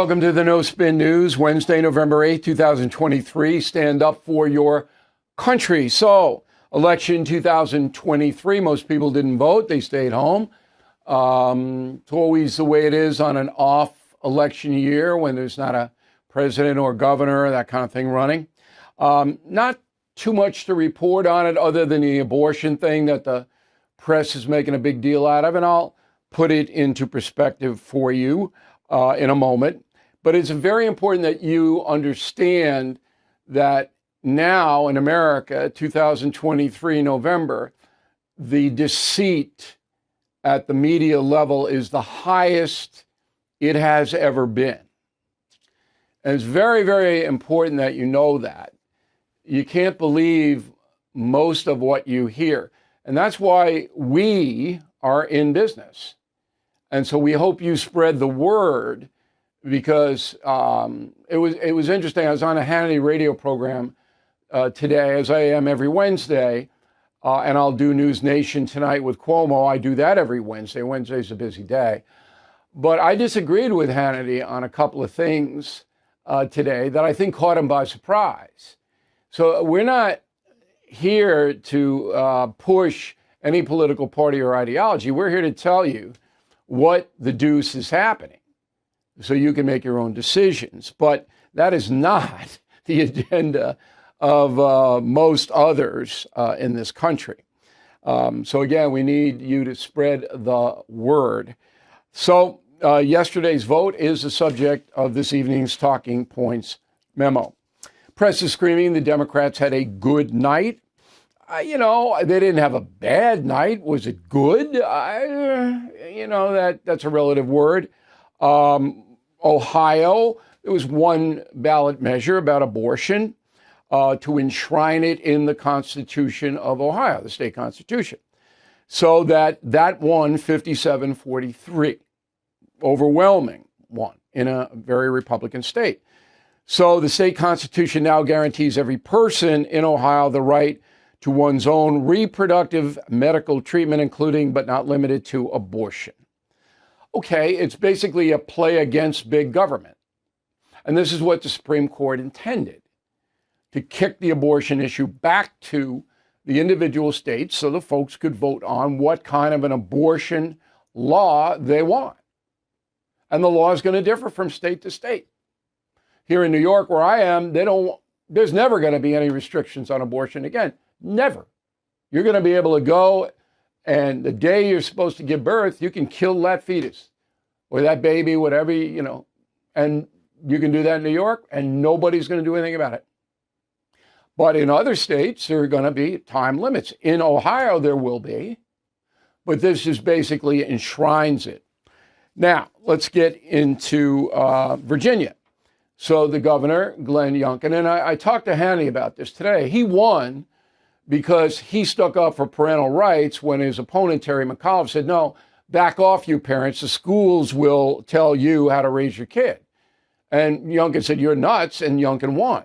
welcome to the No Spin News, Wednesday, November 8th, 2023. Stand up for your country. So, election 2023, most people didn't vote. They stayed home. It's always the way it is on an off election year when there's not a president or governor, that kind of thing running. Not too much to report on it other than the abortion thing that the press is making a big deal out of, and I'll put it into perspective for you in a moment. But it's very important that you understand that now in America, 2023 November, the deceit at the media level is the highest it has ever been. And it's very, very important that you know that. You can't believe most of what you hear. And that's why we are in business. And so we hope you spread the word, because it was interesting. I was on a Hannity radio program today, as I am every Wednesday, and I'll do News Nation tonight with Cuomo. I do that every Wednesday. Wednesday's a busy day. But I disagreed with Hannity on a couple of things today that I think caught him by surprise. So we're not here to push any political party or ideology. We're here to tell you what the deuce is happening so you can make your own decisions. But that is not the agenda of most others in this country. So again, we need you to spread the word. So yesterday's vote is the subject of this evening's Talking Points memo. Press is screaming the Democrats had a good night. They didn't have a bad night. Was it good? That's a relative word. Ohio, there was one ballot measure about abortion to enshrine it in the Constitution of Ohio, the state constitution. So that won 57-43, overwhelming one in a very Republican state. So the state constitution now guarantees every person in Ohio the right to one's own reproductive medical treatment, including but not limited to abortion. Okay, it's basically a play against big government. And this is what the Supreme Court intended, to kick the abortion issue back to the individual states so the folks could vote on what kind of an abortion law they want. And the law is going to differ from state to state. Here in New York, where I am, there's never going to be any restrictions on abortion again. Never. You're going to be able to go, and the day you're supposed to give birth, you can kill that fetus or that baby, whatever, and you can do that in New York, and nobody's going to do anything about it. But in other states, there are going to be time limits. In Ohio, there will be, but this just basically enshrines it. Now, let's get into Virginia. So the governor, Glenn Youngkin, and I talked to Hannity about this today. He won because he stuck up for parental rights when his opponent, Terry McAuliffe, said, no, back off, you parents. The schools will tell you how to raise your kid. And Youngkin said, you're nuts, and Youngkin won.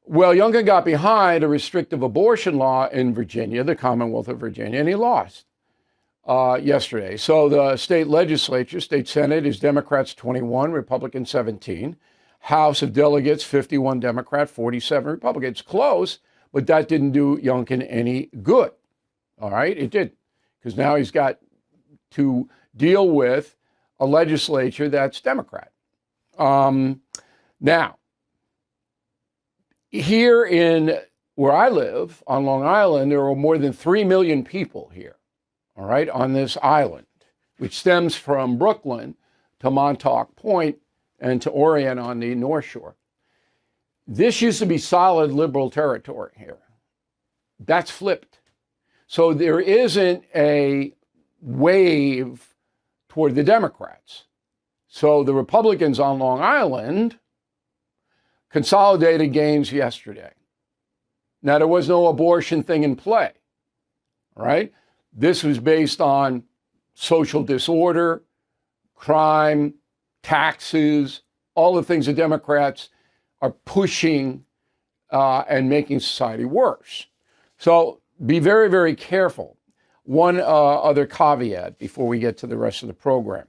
Well, Youngkin got behind a restrictive abortion law in Virginia, the Commonwealth of Virginia, and he lost yesterday. So the state legislature, state Senate, is Democrats 21, Republicans 17. House of Delegates, 51 Democrat, 47 Republicans. Close, but that didn't do Youngkin any good. All right, it did, because now he's got to deal with a legislature that's Democrat. Now, here in where I live on Long Island, there are more than 3 million people here, all right, on this island, which stems from Brooklyn to Montauk Point and to Orient on the North Shore. This used to be solid liberal territory here. That's flipped. So there isn't a wave toward the Democrats. So the Republicans on Long Island consolidated gains yesterday. Now, there was no abortion thing in play, right? This was based on social disorder, crime, taxes, all the things the Democrats are pushing and making society worse. So be very, very careful. One other caveat before we get to the rest of the program.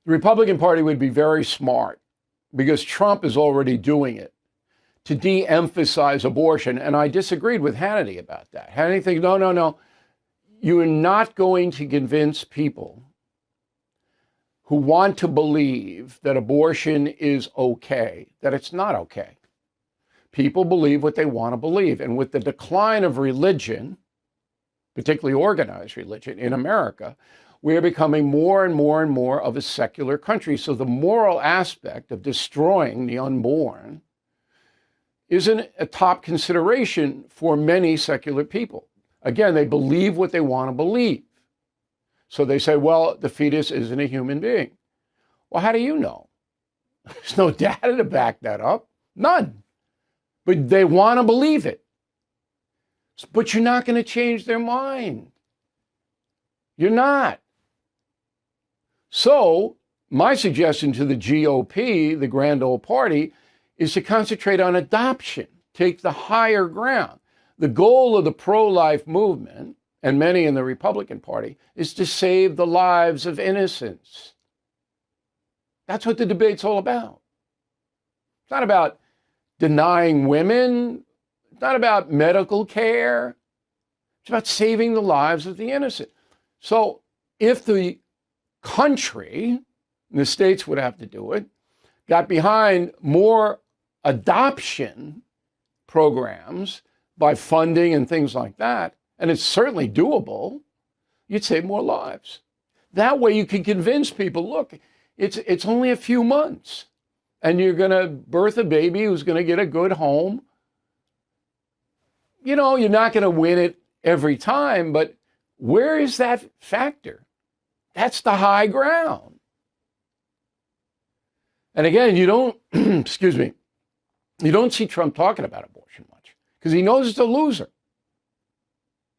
The Republican Party would be very smart, because Trump is already doing it, to de-emphasize abortion. And I disagreed with Hannity about that. Hannity thinks, no. You are not going to convince people who want to believe that abortion is okay, that it's not okay. People believe what they want to believe. And with the decline of religion, particularly organized religion in America, we are becoming more and more and more of a secular country. So the moral aspect of destroying the unborn isn't a top consideration for many secular people. Again, they believe what they want to believe. So they say, well, the fetus isn't a human being. Well, how do you know? There's no data to back that up. None. But they want to believe it. But you're not going to change their mind. You're not. So my suggestion to the GOP, the grand old party, is to concentrate on adoption, take the higher ground. The goal of the pro-life movement, and many in the Republican Party, is to save the lives of innocents. That's what the debate's all about. It's not about denying women. It's not about medical care. It's about saving the lives of the innocent. So if the country, and the states would have to do it, got behind more adoption programs by funding and things like that, and it's certainly doable, you'd save more lives. That way you can convince people, look, it's only a few months, and you're going to birth a baby who's going to get a good home. You know, you're not going to win it every time, but where is that factor? That's the high ground. And again, you don't, excuse me, you don't see Trump talking about abortion much because he knows it's a loser.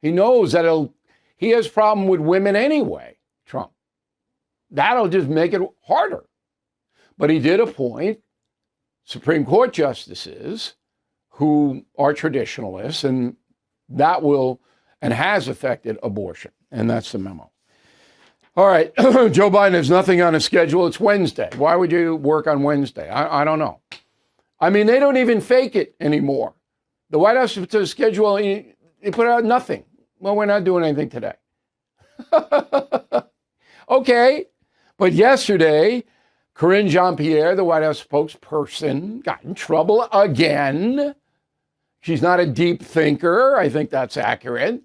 He knows that he has a problem with women anyway, Trump. That'll just make it harder. But he did appoint Supreme Court justices who are traditionalists, and that will and has affected abortion. And that's the memo. All right. Joe Biden has nothing on his schedule. It's Wednesday. Why would you work on Wednesday? I don't know. I mean, they don't even fake it anymore. The White House puts a schedule, they put out nothing. Well, we're not doing anything today. Okay. But yesterday, Karine Jean-Pierre, the White House spokesperson, got in trouble again. She's not a deep thinker. I think that's accurate.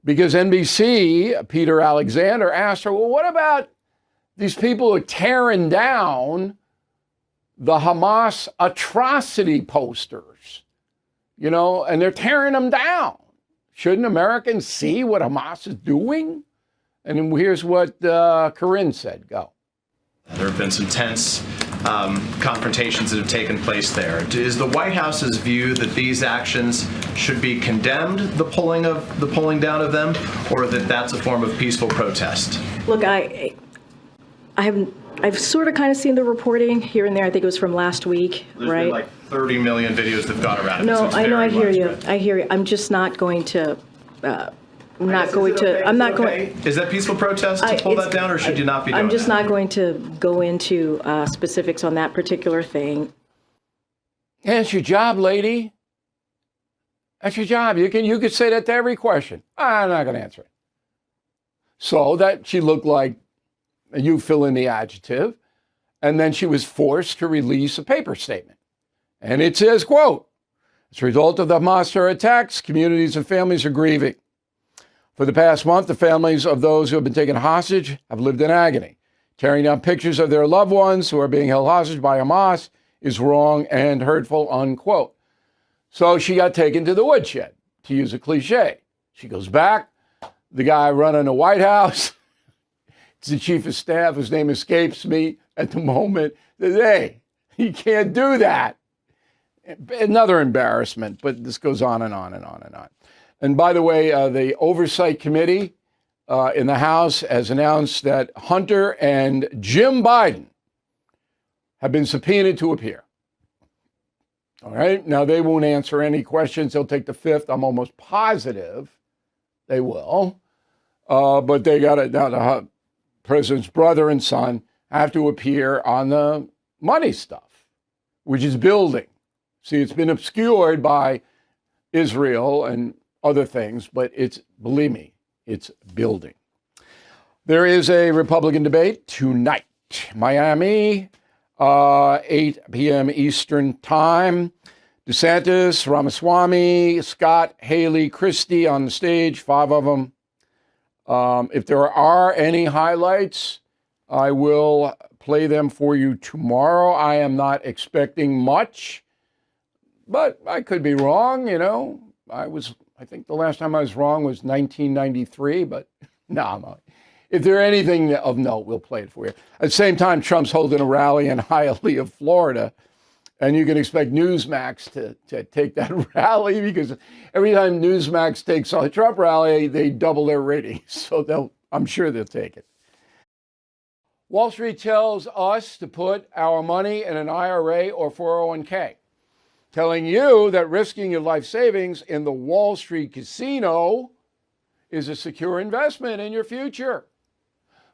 Because NBC, Peter Alexander, asked her, well, what about these people who are tearing down the Hamas atrocity posters? You know, and they're tearing them down. Shouldn't Americans see what Hamas is doing? And then here's what Karine said. Go. There have been some tense confrontations that have taken place there. Is the White House's view that these actions should be condemned, the pulling down of them, or that that's a form of peaceful protest? Look, I've sort of kind of seen the reporting here and there. I think it was from last week, There's right? been like 30 million videos that have gone around. No, So I know, I hear you. widespread. I hear you. I'm just not going to. I'm not going to. I'm not going. Is that peaceful protest to pull that down, or should you not be doing I'm just that? not going to go into specifics on that particular thing. And it's your job, lady. That's your job. You could say that to every question. I'm not going to answer it. So that she looked like you fill in the adjective, and then she was forced to release a paper statement. And it says, quote, as a result of the Hamas terror attacks, communities and families are grieving. For the past month, the families of those who have been taken hostage have lived in agony. Tearing down pictures of their loved ones who are being held hostage by Hamas is wrong and hurtful, unquote. So she got taken to the woodshed, to use a cliche. She goes back. The guy running the White House, it's the chief of staff, his name escapes me at the moment, says, hey, you can't do that. Another embarrassment, but this goes on and on and on and on. And by the way, the Oversight Committee in the House has announced that Hunter and Jim Biden have been subpoenaed to appear. All right. Now, they won't answer any questions. They'll take the fifth. I'm almost positive they will. But they got it. Now, the president's brother and son have to appear on the money stuff, which is building. See, it's been obscured by Israel and other things, but it's, believe me, it's building. There is a Republican debate tonight, Miami, 8 p.m. Eastern Time. DeSantis, Ramaswamy, Scott, Haley, Christie on the stage, 5 of them. If there are any highlights, I will play them for you tomorrow. I am not expecting much, but I could be wrong, you know. I think the last time I was wrong was 1993, but no, if there's anything of note, we'll play it for you. At the same time, Trump's holding a rally in Hialeah, Florida, and you can expect Newsmax to take that rally, because every time Newsmax takes a Trump rally, they double their ratings. So I'm sure they'll take it. Wall Street tells us to put our money in an IRA or 401k, telling you that risking your life savings in the Wall Street casino is a secure investment in your future.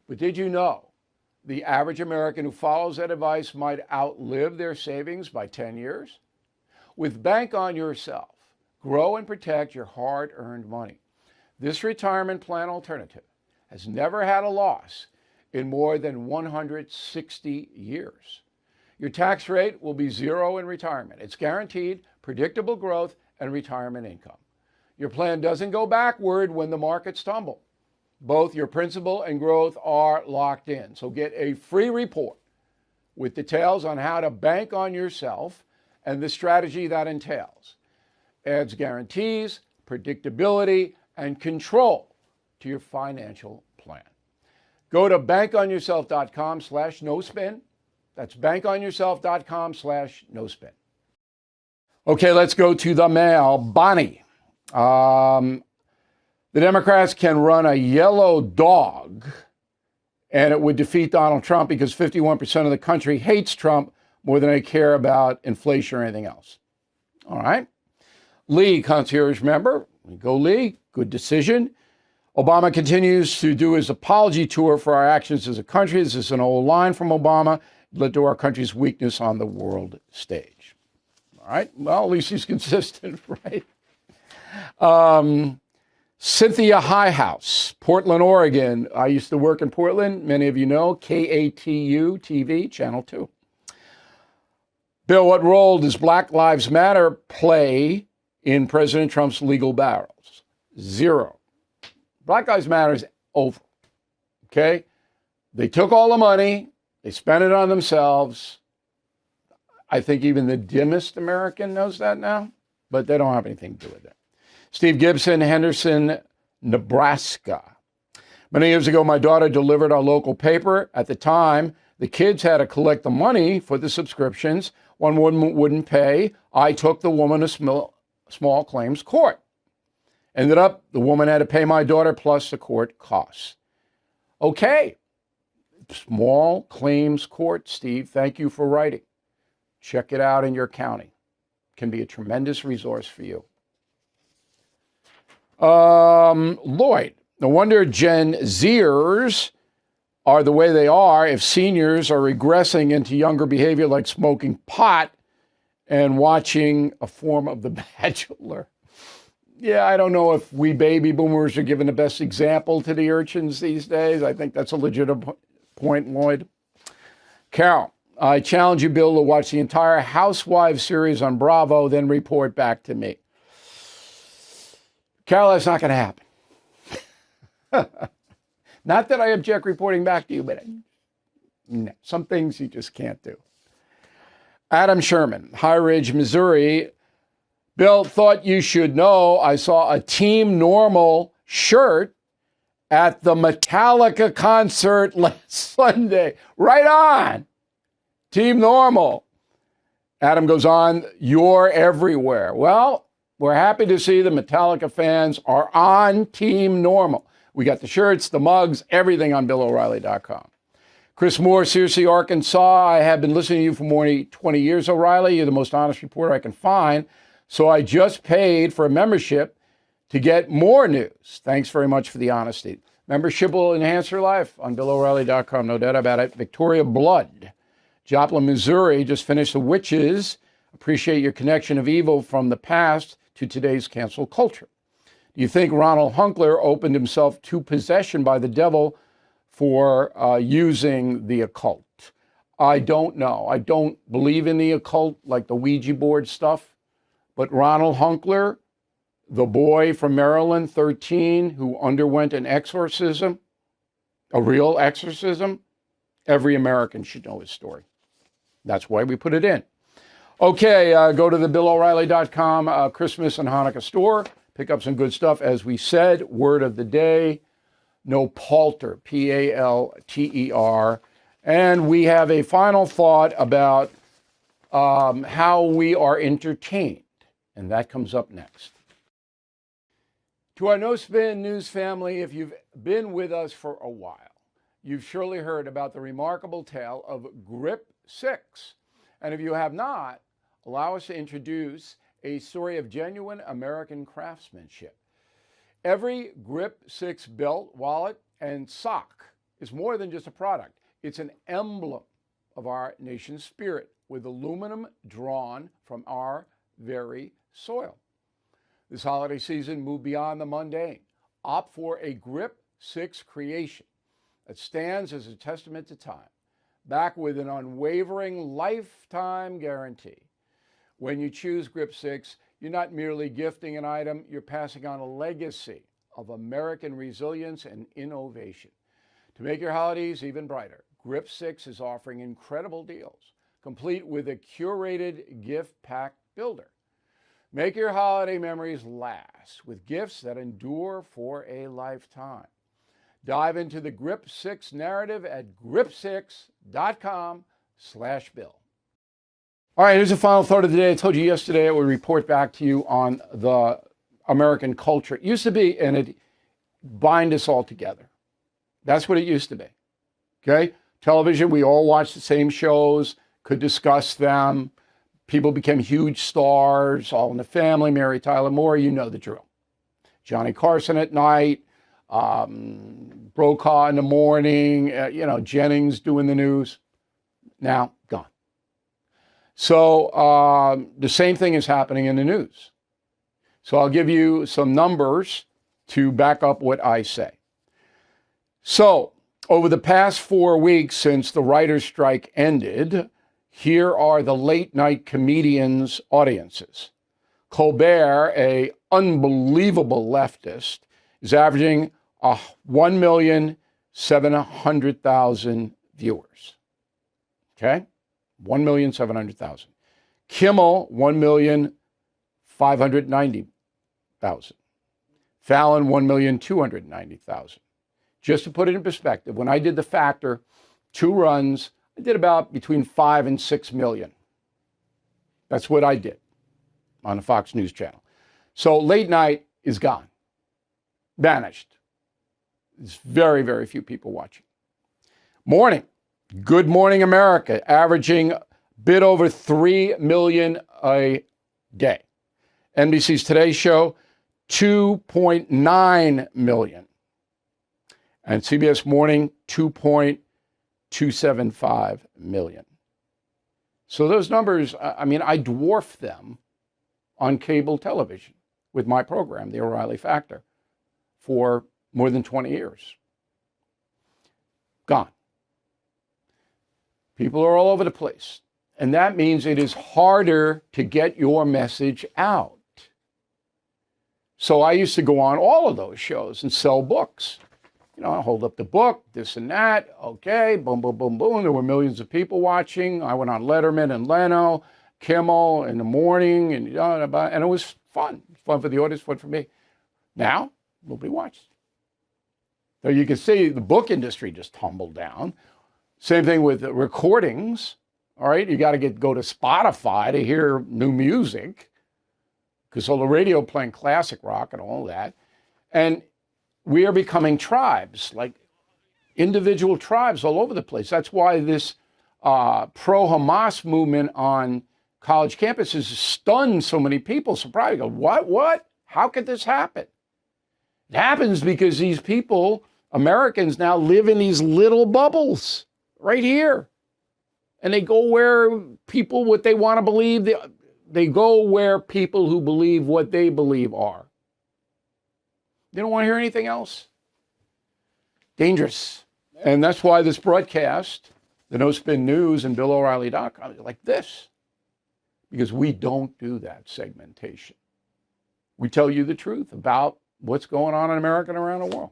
But did you know the average American who follows that advice might outlive their savings by 10 years? With Bank on Yourself, grow and protect your hard-earned money. This retirement plan alternative has never had a loss in more than 160 years. Your tax rate will be 0 in retirement. It's guaranteed predictable growth and retirement income. Your plan doesn't go backward when the markets tumble. Both your principal and growth are locked in. So get a free report with details on how to bank on yourself and the strategy that entails. Adds guarantees, predictability, and control to your financial plan. Go to bankonyourself.com/no-spin. That's bankonyourself.com/no-spin. Okay, let's go to the mail. Bonnie. The Democrats can run a yellow dog and it would defeat Donald Trump because 51% of the country hates Trump more than they care about inflation or anything else. All right. Lee, concierge member. Go Lee. Good decision. Obama continues to do his apology tour for our actions as a country. This is an old line from Obama. It led to our country's weakness on the world stage. All right. Well, at least he's consistent, right? Cynthia Highhouse, Portland, Oregon. I used to work in Portland. Many of you know, KATU TV, Channel 2. Bill, what role does Black Lives Matter play in President Trump's legal battles? 0. Black Lives Matter is over, okay? They took all the money. They spent it on themselves. I think even the dimmest American knows that now, but they don't have anything to do with it. Steve Gibson, Henderson, Nebraska. Many years ago, my daughter delivered our local paper. At the time, the kids had to collect the money for the subscriptions. One woman wouldn't pay. I took the woman to small claims court. Ended up, the woman had to pay my daughter plus the court costs. Okay. Small claims court, Steve. Thank you for writing. Check it out in your county. Can be a tremendous resource for you. Lloyd, no wonder Gen Zers are the way they are if seniors are regressing into younger behavior like smoking pot and watching a form of The Bachelor. Yeah, I don't know if we baby boomers are giving the best example to the urchins these days. I think that's a legitimate point, Lloyd. Carol, I challenge you, Bill, to watch the entire Housewives series on Bravo, then report back to me. Carol, that's not going to happen. Not that I object reporting back to you, but no, some things you just can't do. Adam Sherman, High Ridge, Missouri. Bill, thought you should know I saw a Team Normal shirt at the Metallica concert last Sunday. Right on. Team Normal. Adam goes on, you're everywhere. Well, we're happy to see the Metallica fans are on Team Normal. We got the shirts, the mugs, everything on BillO'Reilly.com. Chris Moore, Searcy, Arkansas. I have been listening to you for more than 20 years, O'Reilly. You're the most honest reporter I can find. So I just paid for a membership to get more news. Thanks very much for the honesty. Membership will enhance your life on BillO'Reilly.com, no doubt about it. Victoria Blood, Joplin, Missouri, just finished The Witches. Appreciate your connection of evil from the past to today's cancel culture. Do you think Ronald Hunkler opened himself to possession by the devil for using the occult? I don't know. I don't believe in the occult, like the Ouija board stuff. But Ronald Hunkler, the boy from Maryland, 13, who underwent an exorcism, a real exorcism, every American should know his story. That's why we put it in. Okay, go to the BillO'Reilly.com Christmas and Hanukkah store. Pick up some good stuff. As we said, word of the day, no palter, P-A-L-T-E-R. And we have a final thought about how we are entertained. And that comes up next. To our No Spin News family, if you've been with us for a while, you've surely heard about the remarkable tale of Grip 6. And if you have not, allow us to introduce a story of genuine American craftsmanship. Every Grip 6 belt, wallet, and sock is more than just a product. It's an emblem of our nation's spirit with aluminum drawn from our very soil. This holiday season, move beyond the mundane. Opt for a Grip 6 creation that stands as a testament to time, backed with an unwavering lifetime guarantee. When you choose Grip 6, you're not merely gifting an item, you're passing on a legacy of American resilience and innovation. To make your holidays even brighter, Grip 6 is offering incredible deals, complete with a curated gift pack builder. Make your holiday memories last with gifts that endure for a lifetime. Dive into the Grip 6 narrative at grip6.com/bill. All right, here's the final thought of the day. I told you yesterday I would report back to you on the American culture. It used to be, and it bind us all together. That's what it used to be. Okay? Television, we all watched the same shows, could discuss them. People became huge stars, All in the Family, Mary Tyler Moore, you know the drill. Johnny Carson at night, Brokaw in the morning, Jennings doing the news. Now, gone. So the same thing is happening in the news. So I'll give you some numbers to back up what I say. So over the past 4 weeks since the writer's strike ended, here are the late night comedians' audiences. Colbert, a unbelievable leftist, is averaging 1,700,000 viewers. Okay? 1,700,000. Kimmel, 1,590,000. Fallon, 1,290,000. Just to put it in perspective, when I did the Factor, 2 runs, I did about between 5 and 6 million. That's what I did on the Fox News channel. So late night is gone, vanished. There's very, very few people watching. Morning, Good Morning America, averaging a bit over 3 million a day. NBC's Today Show, 2.9 million. And CBS Morning, 2.275 million. So those numbers, I dwarf them on cable television with my program, The O'Reilly Factor, for more than 20 years. Gone. People are all over the place. And that means it is harder to get your message out. So I used to go on all of those shows and sell books. I hold up the book, this and that. Okay, boom, boom, boom, boom. There were millions of people watching. I went on Letterman and Leno, Kimmel in the morning, and it was fun. Fun for the audience, fun for me. Now, nobody watches. So you can see the book industry just tumbled down. Same thing with the recordings. All right, you got to go to Spotify to hear new music because all the radio playing classic rock and all that. And we are becoming tribes, like individual tribes all over the place. That's why this pro-Hamas movement on college campuses has stunned so many people. Surprised, go, what? How could this happen? It happens because these people Americans now live in these little bubbles right here. And they go where people, what they want to believe, they go where people who believe what they believe are. They don't want to hear anything else. Dangerous. And that's why this broadcast, the No Spin News and BillO'Reilly.com, is like this. Because we don't do that segmentation. We tell you the truth about what's going on in America and around the world.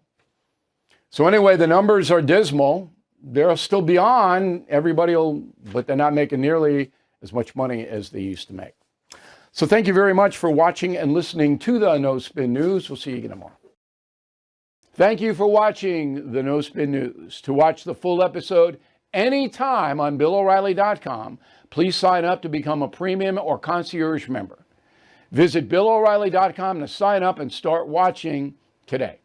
So anyway, the numbers are dismal. They'll still be on. But they're not making nearly as much money as they used to make. So thank you very much for watching and listening to the No Spin News. We'll see you again tomorrow. Thank you for watching the No Spin News. To watch the full episode anytime on BillO'Reilly.com, please sign up to become a premium or concierge member. Visit BillO'Reilly.com to sign up and start watching today.